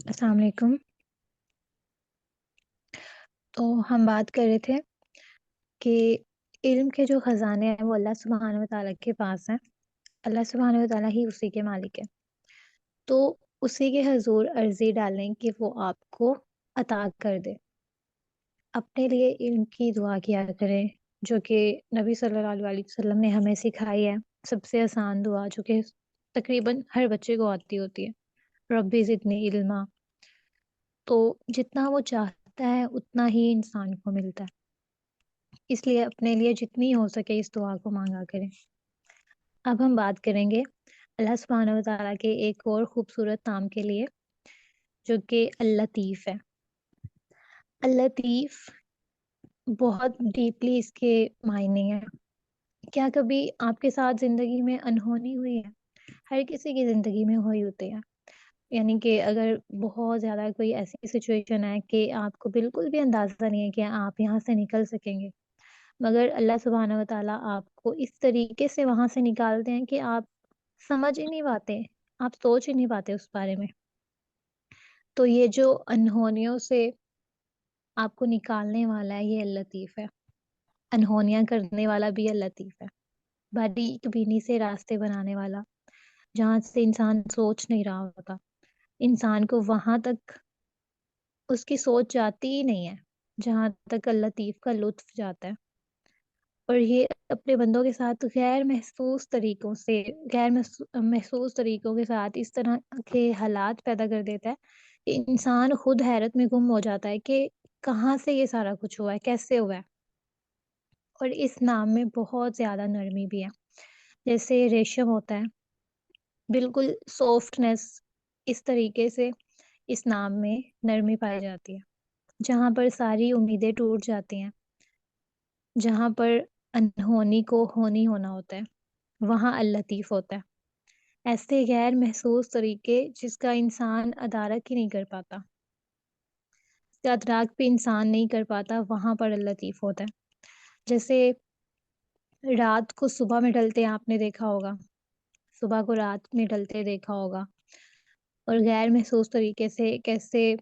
السلام علیکم۔ تو ہم بات کر رہے تھے کہ علم کے جو خزانے ہیں وہ اللہ سبحانہ و تعالیٰ کے پاس ہیں۔ اللہ سبحانہ و تعالیٰ ہی اسی کے مالک ہے، تو اسی کے حضور عرضی ڈالیں کہ وہ آپ کو عطا کر دے۔ اپنے لیے علم کی دعا کیا کریں، جو کہ نبی صلی اللہ علیہ وسلم نے ہمیں سکھائی ہے۔ سب سے آسان دعا جو کہ تقریباً ہر بچے کو آتی ہوتی ہے، ربی زدنی علما۔ تو جتنا وہ چاہتا ہے اتنا ہی انسان کو ملتا ہے، اس لیے اپنے لیے جتنی ہو سکے اس دعا کو مانگا کریں۔ اب ہم بات کریں گے اللہ سبحانہ و تعالیٰ کے ایک اور خوبصورت نام کے لیے، جو کہ اللطیف ہے۔ اللطیف بہت ڈیپلی اس کے معنی ہیں۔ کیا کبھی آپ کے ساتھ زندگی میں انہونی ہوئی ہے؟ ہر کسی کی زندگی میں ہوئی ہوتی ہے، یعنی کہ اگر بہت زیادہ کوئی ایسی سچویشن ہے کہ آپ کو بالکل بھی اندازہ نہیں ہے کہ آپ یہاں سے نکل سکیں گے، مگر اللہ سبحانہ و تعالیٰ آپ کو اس طریقے سے وہاں سے نکالتے ہیں کہ آپ سمجھ ہی نہیں پاتے، آپ سوچ ہی نہیں پاتے اس بارے میں۔ تو یہ جو انہونیوں سے آپ کو نکالنے والا ہے، یہ اللطیف ہے۔ انہونیاں کرنے والا بھی اللطیف ہے، باریک بینی سے راستے بنانے والا، جہاں سے انسان سوچ نہیں رہا ہوتا، انسان کو وہاں تک اس کی سوچ جاتی ہی نہیں ہے جہاں تک اللطیف کا لطف جاتا ہے۔ اور یہ اپنے بندوں کے ساتھ غیر محسوس طریقوں سے، محسوس طریقوں کے ساتھ اس طرح کے حالات پیدا کر دیتا ہے کہ انسان خود حیرت میں گم ہو جاتا ہے کہ کہاں سے یہ سارا کچھ ہوا ہے، کیسے ہوا ہے۔ اور اس نام میں بہت زیادہ نرمی بھی ہے، جیسے ریشم ہوتا ہے، بالکل سافٹنس، اس طریقے سے اس نام میں نرمی پائی جاتی ہے۔ جہاں پر ساری امیدیں ٹوٹ جاتی ہیں، جہاں پر انہونی کو ہونی ہونا ہوتا ہے، وہاں اللطیف ہوتا ہے۔ ایسے غیر محسوس طریقے جس کا انسان ادراک ہی نہیں کر پاتا، اس کا ادراک بھی انسان نہیں کر پاتا، وہاں پر اللطیف ہوتا ہے۔ جیسے رات کو صبح میں ڈلتے آپ نے دیکھا ہوگا، صبح کو رات میں ڈلتے دیکھا ہوگا، اور غیر محسوس طریقے سے کیسے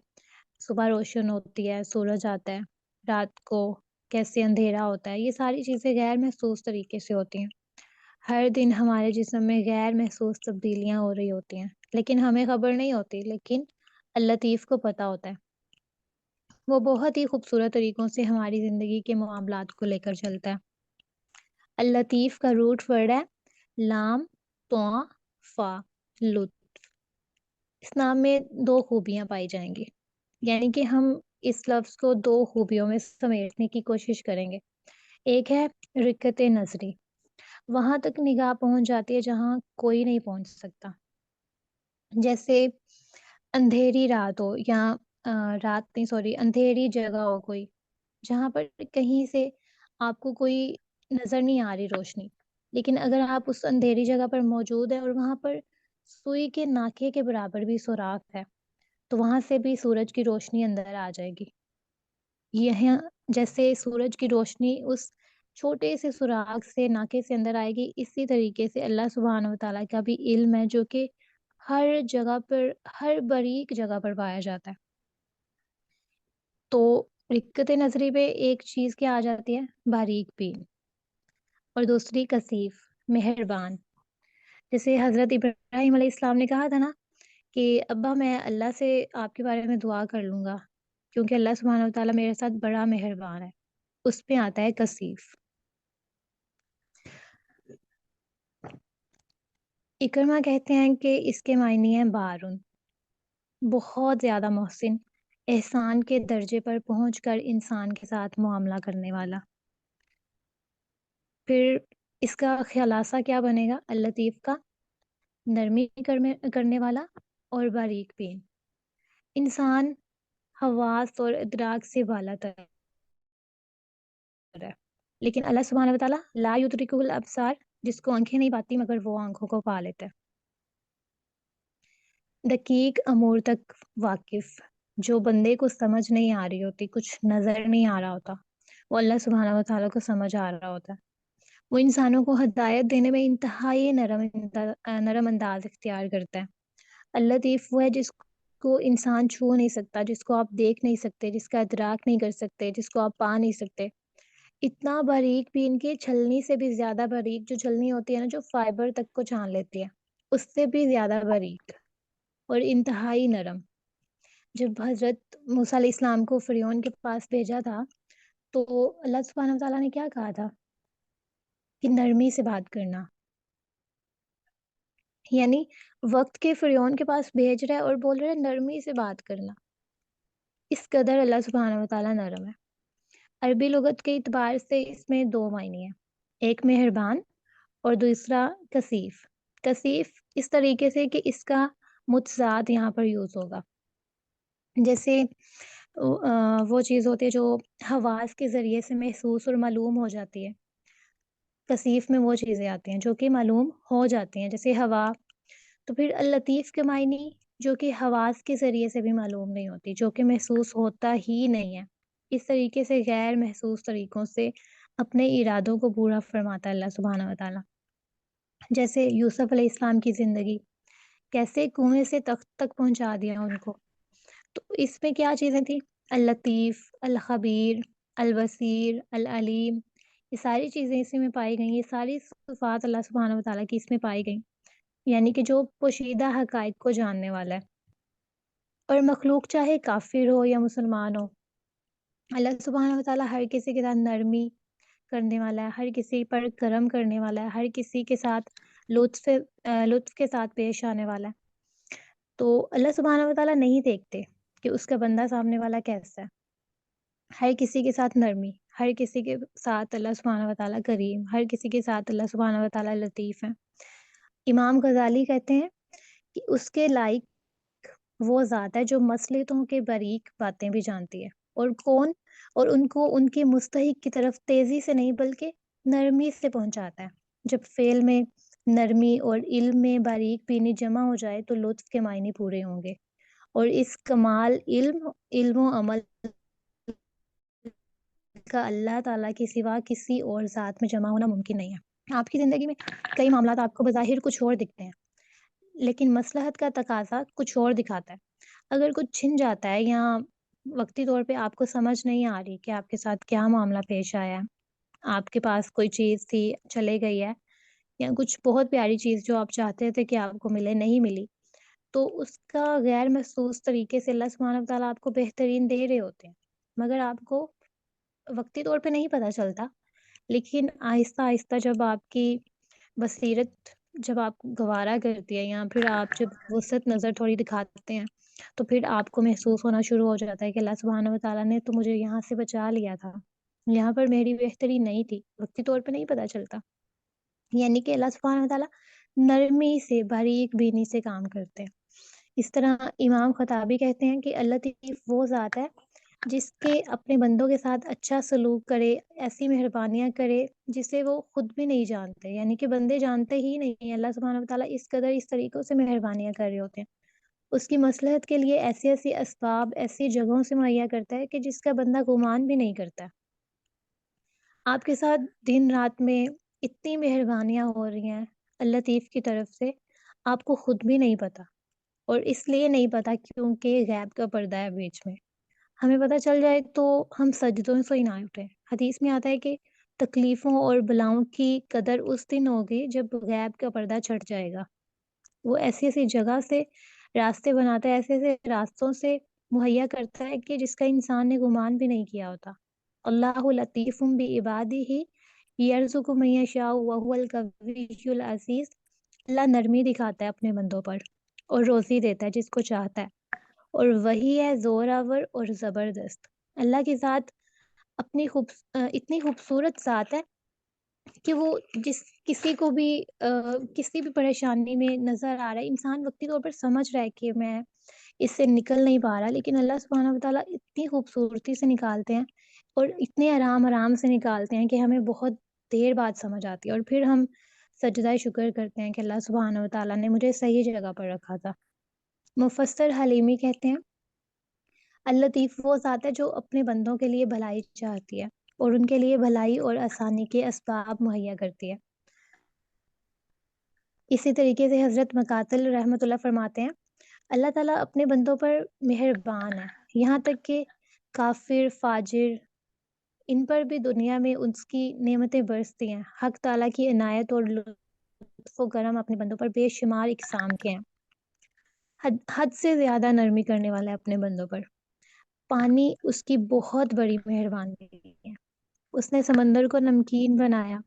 صبح روشن ہوتی ہے، سورج آتا ہے، رات کو کیسے اندھیرا ہوتا ہے۔ یہ ساری چیزیں غیر محسوس طریقے سے ہوتی ہیں۔ ہر دن ہمارے جسم میں غیر محسوس تبدیلیاں ہو رہی ہوتی ہیں، لیکن ہمیں خبر نہیں ہوتی، لیکن اللطیف کو پتہ ہوتا ہے۔ وہ بہت ہی خوبصورت طریقوں سے ہماری زندگی کے معاملات کو لے کر چلتا ہے۔ اللطیف کا روٹ ورڈ ہے لام طوا فا، لطف۔ اس نام میں دو خوبیاں پائی جائیں گی، یعنی کہ ہم اس لفظ کو دو خوبیوں میں سمیٹنے کی کوشش کریں گے۔ ایک ہے رکت نظری، وہاں تک نگاہ پہنچ جاتی ہے جہاں کوئی نہیں پہنچ سکتا۔ جیسے اندھیری رات ہو، یا رات نہیں سوری اندھیری جگہ ہو کوئی، جہاں پر کہیں سے آپ کو کوئی نظر نہیں آ رہی روشنی، لیکن اگر آپ اس اندھیری جگہ پر موجود ہیں اور وہاں پر سوئی کے ناکے کے برابر بھی سوراخ ہے، تو وہاں سے بھی سورج کی روشنی اندر آ جائے گی۔ یہاں جیسے سورج کی روشنی اس چھوٹے سے سوراخ سے، ناکے سے اندر آئے گی، اسی طریقے سے اللہ سبحانہ و تعالیٰ کا بھی علم ہے، جو کہ ہر جگہ پر، ہر باریک جگہ پر پایا جاتا ہے۔ تو رکت نظری پہ ایک چیز کیا آ جاتی ہے؟ باریک بین، اور دوسری کثیف، مہربان۔ جیسے حضرت ابراہیم علیہ السلام نے کہا تھا نا کہ ابا میں اللہ سے آپ کے بارے میں دعا کر لوں گا، کیونکہ اللہ سبحانہ و تعالیٰ میرے ساتھ بڑا مہربان ہے۔ اس پہ آتا ہے کثیف۔ اکرمہ کہتے ہیں کہ اس کے معنی ہیں بارون، بہت زیادہ محسن، احسان کے درجے پر پہنچ کر انسان کے ساتھ معاملہ کرنے والا۔ پھر اس کا خلاصہ کیا بنے گا؟ اللطیف کا نرمی کرنے والا اور باریک بین، انسان حواس اور ادراک سے بالا تر ہے، لیکن اللہ سبحانہ و تعالیٰ لا یدرکہ الابصار، جس کو آنکھیں نہیں پاتی مگر وہ آنکھوں کو پا لیتا ہے۔ دقیق امور تک واقف، جو بندے کو سمجھ نہیں آ رہی ہوتی، کچھ نظر نہیں آ رہا ہوتا، وہ اللہ سبحانہ وتعالیٰ کو سمجھ آ رہا ہوتا ہے۔ وہ انسانوں کو ہدایت دینے میں انتہائی نرم انداز اختیار کرتا ہے۔ اللطیف وہ ہے جس کو انسان چھو نہیں سکتا، جس کو آپ دیکھ نہیں سکتے، جس کا ادراک نہیں کر سکتے، جس کو آپ پا نہیں سکتے۔ اتنا باریک بھی، ان کی چھلنی سے بھی زیادہ باریک جو چھلنی ہوتی ہے نا، جو فائبر تک کو چھان لیتی ہے، اس سے بھی زیادہ باریک اور انتہائی نرم۔ جب حضرت موسیٰ علیہ السلام کو فرعون کے پاس بھیجا تھا تو اللہ سبحانہ وتعالیٰ نے کیا کہا تھا کہ نرمی سے بات کرنا، یعنی وقت کے فرعون کے پاس بھیج رہا ہے اور بول رہا ہے نرمی سے بات کرنا۔ اس قدر اللہ سبحانہ وتعالیٰ نرم ہے۔ عربی لغت کے اعتبار سے اس میں دو معنی ہیں، ایک مہربان اور دوسرا کثیف۔ کثیف اس طریقے سے کہ اس کا متضاد یہاں پر یوز ہوگا، جیسے وہ چیز ہوتی ہے جو حواس کے ذریعے سے محسوس اور معلوم ہو جاتی ہے، کثیف میں وہ چیزیں آتی ہیں جو کہ معلوم ہو جاتی ہیں، جیسے ہوا۔ تو پھر اللطیف کے معنی جو کہ حواس کے ذریعے سے بھی معلوم نہیں ہوتی، جو کہ محسوس ہوتا ہی نہیں ہے، اس طریقے سے غیر محسوس طریقوں سے اپنے ارادوں کو پورا فرماتا ہے اللہ سبحانہ وتعالیٰ۔ جیسے یوسف علیہ السلام کی زندگی، کیسے کنویں سے تخت تک پہنچا دیا ان کو، تو اس میں کیا چیزیں تھیں؟ اللطیف، الخبیر، البصیر، العلیم، یہ ساری چیزیں اسی میں پائی گئیں، یہ ساری صفات اللہ سبحانہ وتعالیٰ کی اس میں پائی گئیں، یعنی کہ جو پوشیدہ حقائق کو جاننے والا ہے۔ اور مخلوق چاہے کافر ہو یا مسلمان ہو، اللہ سبحانہ وتعالیٰ ہر کسی کے ساتھ نرمی کرنے والا ہے، ہر کسی پر کرم کرنے والا ہے، ہر کسی کے ساتھ لطف کے ساتھ پیش آنے والا ہے۔ تو اللہ سبحانہ وتعالیٰ نہیں دیکھتے کہ اس کا بندہ سامنے والا کیسا ہے، ہر کسی کے ساتھ نرمی، ہر کسی کے ساتھ اللہ سبحانہ وتعالیٰ کریم، ہر کسی کے ساتھ اللہ سبحانہ وتعالیٰ لطیف ہے۔ امام غزالی کہتے ہیں کہ اس کے لائق وہ ذات ہے جو مصلحتوں کے باریک باتیں بھی جانتی ہے، اور ان کو ان کے مستحق کی طرف تیزی سے نہیں بلکہ نرمی سے پہنچاتا ہے۔ جب فعل میں نرمی اور علم میں باریک بینی جمع ہو جائے تو لطف کے معنی پورے ہوں گے، اور اس کمال علم و عمل کا اللہ تعالیٰ کے سوا کسی اور ذات میں جمع ہونا ممکن نہیں ہے۔ آپ کی زندگی میں کئی معاملات آپ کو بظاہر کچھ اور دکھتے ہیں، لیکن مصلحت کا تقاضا کچھ اور دکھاتا ہے۔ اگر کچھ چھن جاتا ہے یا وقتی طور پہ آپ کو سمجھ نہیں آ رہی کہ آپ کے ساتھ کیا معاملہ پیش آیا ہے، آپ کے پاس کوئی چیز تھی چلے گئی ہے، یا کچھ بہت پیاری چیز جو آپ چاہتے تھے کہ آپ کو ملے نہیں ملی، تو اس کا غیر محسوس طریقے سے اللہ سبحانہ وتعالیٰ آپ کو بہترین دے رہے ہوتے ہیں، مگر آپ کو وقتی طور پہ نہیں پتہ چلتا، لیکن آہستہ آہستہ جب آپ کی بصیرت جب آپ گوارا کرتی ہے، یا پھر آپ جب وسعت نظر تھوڑی دکھاتے ہیں، تو پھر آپ کو محسوس ہونا شروع ہو جاتا ہے کہ اللہ سبحانہ وتعالیٰ نے تو مجھے یہاں سے بچا لیا تھا، یہاں پر میری بہتری نہیں تھی، وقتی طور پہ نہیں پتہ چلتا۔ یعنی کہ اللہ سبحانہ وتعالیٰ نرمی سے، باریک بینی سے کام کرتے ہیں۔ اس طرح امام خطابی کہتے ہیں کہ اللہ لطیف وہ ذات ہے جس کے اپنے بندوں کے ساتھ اچھا سلوک کرے، ایسی مہربانیاں کرے جسے وہ خود بھی نہیں جانتے، یعنی کہ بندے جانتے ہی نہیں ہیں، اللہ سبحانہ وتعالیٰ اس قدر اس طریقوں سے مہربانیاں کر رہے ہوتے ہیں، اس کی مصلحت کے لیے ایسی ایسی اسباب ایسی جگہوں سے مہیا کرتا ہے کہ جس کا بندہ گمان بھی نہیں کرتا۔ آپ کے ساتھ دن رات میں اتنی مہربانیاں ہو رہی ہیں اللہ لطیف کی طرف سے، آپ کو خود بھی نہیں پتا، اور اس لیے نہیں پتا کیونکہ غیب کا پردہ ہے بیچ میں۔ ہمیں پتہ چل جائے تو ہم سجدوں سے ہی نہ اٹھیں۔ حدیث میں آتا ہے کہ تکلیفوں اور بلاؤں کی قدر اس دن ہوگی جب غیب کا پردہ چھٹ جائے گا۔ وہ ایسی ایسی جگہ سے راستے بناتا ہے، ایسے ایسے راستوں سے مہیا کرتا ہے کہ جس کا انسان نے گمان بھی نہیں کیا ہوتا۔ اللہ لطیف بعبادہ یرزق من یشاء وہو القوی العزیز۔ اللہ نرمی دکھاتا ہے اپنے بندوں پر اور روزی دیتا ہے جس کو چاہتا ہے، اور وہی ہے زوراور اور زبردست۔ اللہ کی ذات اتنی خوبصورت ذات ہے کہ وہ کسی کو بھی کسی بھی پریشانی میں نظر آ رہا ہے، انسان وقتی طور پر سمجھ رہا ہے کہ میں اس سے نکل نہیں پا رہا، لیکن اللہ سبحانہ وتعالیٰ اتنی خوبصورتی سے نکالتے ہیں اور اتنے آرام سے نکالتے ہیں کہ ہمیں بہت دیر بعد سمجھ آتی ہے، اور پھر ہم سجدہ شکر کرتے ہیں کہ اللہ سبحانہ وتعالیٰ نے مجھے صحیح جگہ پر رکھا تھا۔ مفسر حلیمی کہتے ہیں اللطیف وہ ذات ہے جو اپنے بندوں کے لیے بھلائی چاہتی ہے اور ان کے لیے بھلائی اور آسانی کے اسباب مہیا کرتی ہے۔ اسی طریقے سے حضرت مقاتل رحمۃ اللہ فرماتے ہیں، اللہ تعالیٰ اپنے بندوں پر مہربان ہے، یہاں تک کہ کافر، فاجر، ان پر بھی دنیا میں اس کی نعمتیں برستی ہیں۔ حق تعالیٰ کی عنایت اور لطف و کرم اپنے بندوں پر بے شمار اقسام کے ہیں۔ حد سے زیادہ نرمی کرنے والا ہے اپنے بندوں پر۔ پانی اس کی بہت بڑی مہربانی ہے۔ اس نے سمندر کو نمکین بنایا،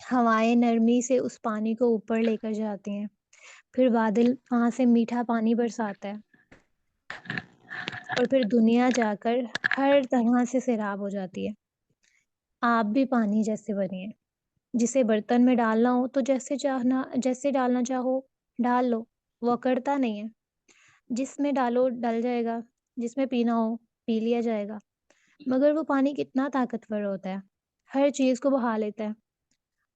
ہوائیں نرمی سے اس پانی کو اوپر لے کر جاتی ہیں، پھر بادل وہاں سے میٹھا پانی برساتا ہے اور پھر دنیا جا کر ہر طرح سے سیراب ہو جاتی ہے۔ آپ بھی پانی جیسے بنیے، جسے برتن میں ڈالنا ہو تو جیسے ڈالنا چاہو ڈال لو، وہ اکڑتا نہیں ہے، جس میں ڈالو ڈل جائے گا، جس میں پینا ہو پی لیا جائے گا۔ مگر وہ پانی کتنا طاقتور ہوتا ہے، ہر چیز کو بہا لیتا ہے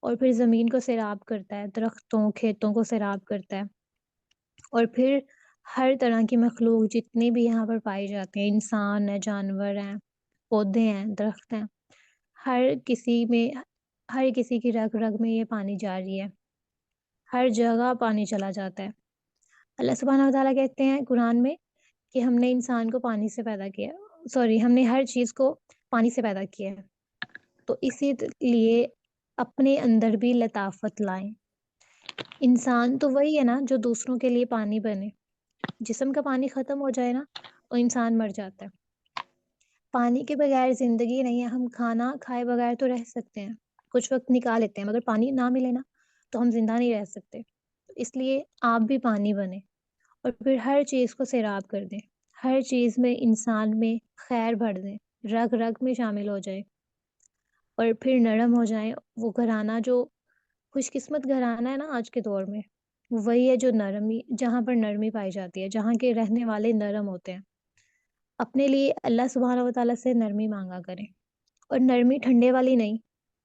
اور پھر زمین کو سیراب کرتا ہے، درختوں کھیتوں کو سیراب کرتا ہے اور پھر ہر طرح کی مخلوق جتنی بھی یہاں پر پائی جاتی ہیں، انسان ہیں، جانور ہیں، پودے ہیں، درخت ہیں، ہر کسی میں، ہر کسی کی رگ رگ میں یہ پانی جاری ہے، ہر جگہ پانی چلا جاتا ہے۔ اللہ سبحانہ و تعالیٰ کہتے ہیں قرآن میں کہ ہم نے انسان کو پانی سے پیدا کیا، ہم نے ہر چیز کو پانی سے پیدا کیا ہے، تو اسی لیے اپنے اندر بھی لطافت لائیں۔ انسان تو وہی ہے نا جو دوسروں کے لیے پانی بنے۔ جسم کا پانی ختم ہو جائے نا تو انسان مر جاتا ہے۔ پانی کے بغیر زندگی نہیں ہے، ہم کھانا کھائے بغیر تو رہ سکتے ہیں، کچھ وقت نکال لیتے ہیں، مگر پانی نہ ملے نا تو ہم زندہ نہیں رہ سکتے۔ اس لیے آپ بھی پانی بنے اور پھر ہر چیز کو سیراب کر دیں، ہر چیز میں انسان میں خیر بھر دیں، رگ رگ میں شامل ہو جائے اور پھر نرم ہو جائیں۔ وہ گھرانہ جو خوش قسمت گھرانہ ہے نا آج کے دور میں، وہ وہی ہے جو نرمی، جہاں پر نرمی پائی جاتی ہے، جہاں کے رہنے والے نرم ہوتے ہیں۔ اپنے لیے اللہ سبحانہ و تعالیٰ سے نرمی مانگا کریں، اور نرمی ٹھنڈے والی نہیں،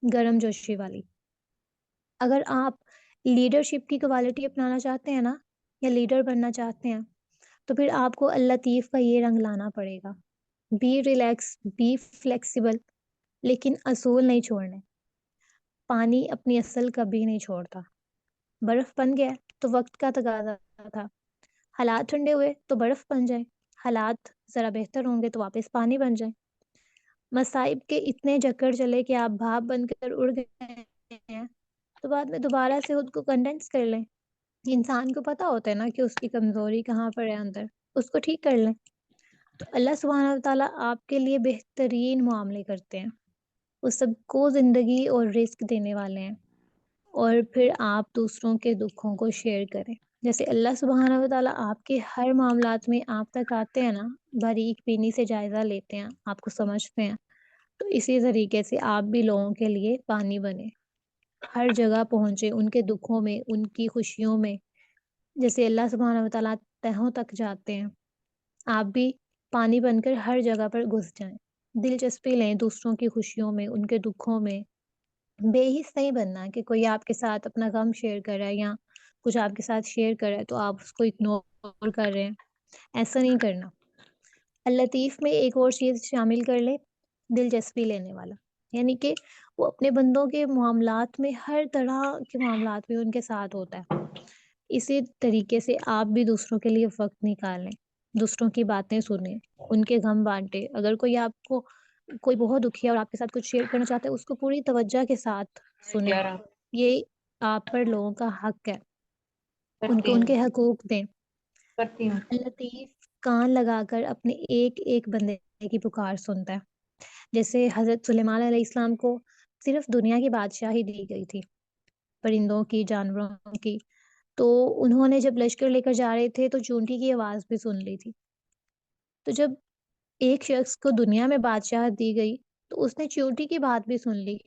گرم جوشی والی۔ اگر آپ لیڈرشپ کی کوالٹی اپنانا چاہتے ہیں نا، یا لیڈر بننا چاہتے ہیں، تو پھر آپ کو اللطیف کا یہ رنگ لانا پڑے گا۔ بی ریلیکس، بی فلیکسیبل، لیکن اصول نہیں چھوڑنے۔ پانی اپنی اصل کبھی نہیں چھوڑتا۔ برف بن گیا تو وقت کا تقاضا تھا، حالات ٹھنڈے ہوئے تو برف بن جائے، حالات ذرا بہتر ہوں گے تو واپس پانی بن جائے۔ مصائب کے اتنے چکر چلے کہ آپ بھاپ بن کر اڑ گئے ہیں تو بعد میں دوبارہ سے خود کو کنڈینس کر لیں۔ انسان کو پتا ہوتا ہے نا کہ اس کی کمزوری کہاں پر ہے، اندر اس کو ٹھیک کر لیں۔ تو اللہ سبحانہ و تعالیٰ آپ کے لیے بہترین معاملے کرتے ہیں، وہ سب کو زندگی اور رزق دینے والے ہیں، اور پھر آپ دوسروں کے دکھوں کو شیئر کریں۔ جیسے اللہ سبحانہ و تعالیٰ آپ کے ہر معاملات میں آپ تک آتے ہیں نا، باریک بینی سے جائزہ لیتے ہیں، آپ کو سمجھتے ہیں، تو اسی طریقے سے آپ بھی لوگوں کے لیے پانی بنے، ہر جگہ پہنچے، ان کے دکھوں میں، ان کی خوشیوں میں، جیسے اللہ سبحانہ و تعالیٰ تہوں تک جاتے ہیں، آپ بھی پانی بن کر ہر جگہ پر گھس جائیں۔ دلچسپی لیں دوسروں کی خوشیوں میں، ان کے دکھوں میں۔ بے حس نہیں بننا کہ کوئی آپ کے ساتھ اپنا غم شیئر کر رہا ہے یا کچھ آپ کے ساتھ شیئر کر رہا ہے تو آپ اس کو اگنور کر رہے ہیں، ایسا نہیں کرنا۔ اللطیف میں ایک اور چیز شامل کر لیں، دلچسپی لینے والا، یعنی کہ وہ اپنے بندوں کے معاملات میں، ہر طرح کے معاملات میں ان کے ساتھ ہوتا ہے۔ اسی طریقے سے آپ بھی دوسروں کے لیے وقت نکالیں، دوسروں کی باتیں سنیں، ان کے غم بانٹیں۔ اگر کوئی بہت دکھی ہے اور آپ کے ساتھ کچھ شیئر کرنا چاہتا ہے، اس کو پوری توجہ کے ساتھ سنیں۔ یہ آپ پر لوگوں کا حق ہے، ان کرتی کو ان ہوں کے حقوق دیں۔ کرتی ہوں لطیف کان لگا کر اپنے ایک ایک بندے کی پکار سنتا ہے۔ جیسے حضرت سلیمان علیہ السلام کو صرف دنیا کی بادشاہی دی گئی تھی، پرندوں کی، جانوروں کی، تو انہوں نے جب لشکر لے کر جا رہے تھے تو چونٹی کی آواز بھی سن لی تھی۔ تو جب ایک شخص کو دنیا میں بادشاہت دی گئی تو اس نے چونٹی کی بات بھی سن لی،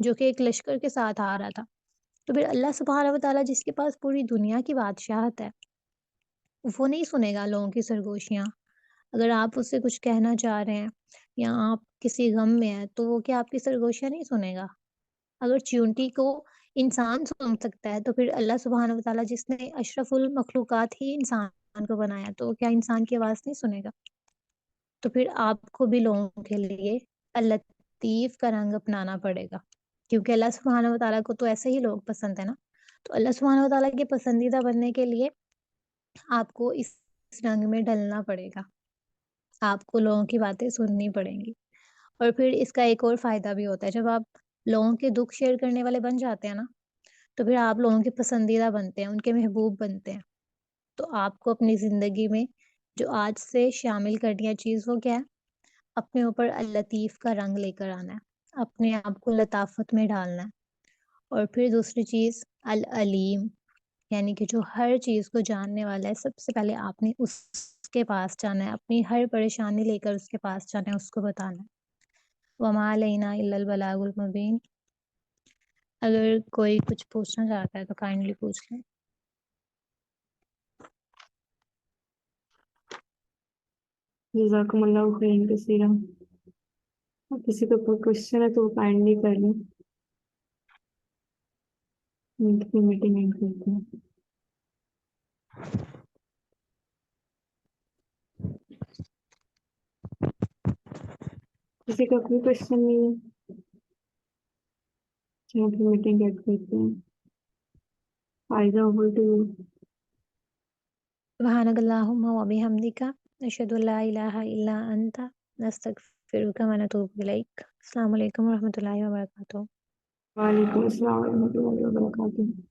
جو کہ ایک لشکر کے ساتھ آ رہا تھا۔ تو پھر اللہ سبحانہ و تعالیٰ جس کے پاس پوری دنیا کی بادشاہت ہے، وہ نہیں سنے گا لوگوں کی سرگوشیاں؟ اگر آپ اس سے کچھ کہنا چاہ رہے ہیں یا آپ کسی غم میں ہیں تو وہ کیا آپ کی سرگوشیاں نہیں سنے گا؟ اگر چیونٹی کو انسان سن سکتا ہے تو پھر اللہ سبحانہ و تعالیٰ جس نے اشرف المخلوقات ہی انسان کو بنایا، تو کیا انسان کی آواز نہیں سنے گا؟ تو پھر آپ کو بھی لوگوں کے لیے اللطیف کا رنگ اپنانا پڑے گا، کیونکہ اللہ سبحانہ و تعالیٰ کو تو ایسے ہی لوگ پسند ہے نا۔ تو اللہ سبحانہ و تعالیٰ کے پسندیدہ بننے کے لیے آپ کو اس رنگ میں ڈلنا پڑے گا، آپ کو لوگوں کی باتیں سننی پڑیں گی۔ اور پھر اس کا ایک اور فائدہ بھی ہوتا ہے، جب آپ لوگوں کے دکھ شیئر کرنے والے بن جاتے ہیں نا، تو پھر آپ لوگوں کے پسندیدہ بنتے ہیں، ان کے محبوب بنتے ہیں۔ تو آپ کو اپنی زندگی میں جو آج سے شامل کرنی ہے چیز، وہ کیا ہے؟ اپنے اوپر اللطیف کا رنگ لے کر آنا ہے، اپنے آپ کو لطافت میں ڈالنا ہے۔ اور پھر دوسری چیز العلیم، یعنی کہ جو ہر چیز کو جاننے والا ہے، سب سے پہلے آپ نے اس کے پاس جانا ہے، اپنی ہر پریشانی لے کر اس کے پاس جانا ہے، اس کو بتانا ہے۔ وما علینا الا البلاغ المبین۔ اگر کوئی کچھ پوچھنا چاہتا ہے تو کائنڈلی پوچھ لیں۔ جزاکم اللہ خیر کثیرا۔ کسی کا کوئی کوشچن ہے تو وہ کائنڈلی کر لیں، میٹنگ اینڈ کرتے ہیں۔ کسی کا کوئی کوشچن نہیں ہے، چلو پھر میٹنگ ایڈ کرتے ہیں۔ فائدہ اوور ٹو یو۔ سبحانک اللہم و بحمدک، نشہد ان لا الہ الا انت، نستغفرک و نتوب الیک۔ السلام علیکم و رحمۃ اللہ وبرکاتہ۔ وعلیکم السلام ورحمۃ اللہ وبرکاتہ۔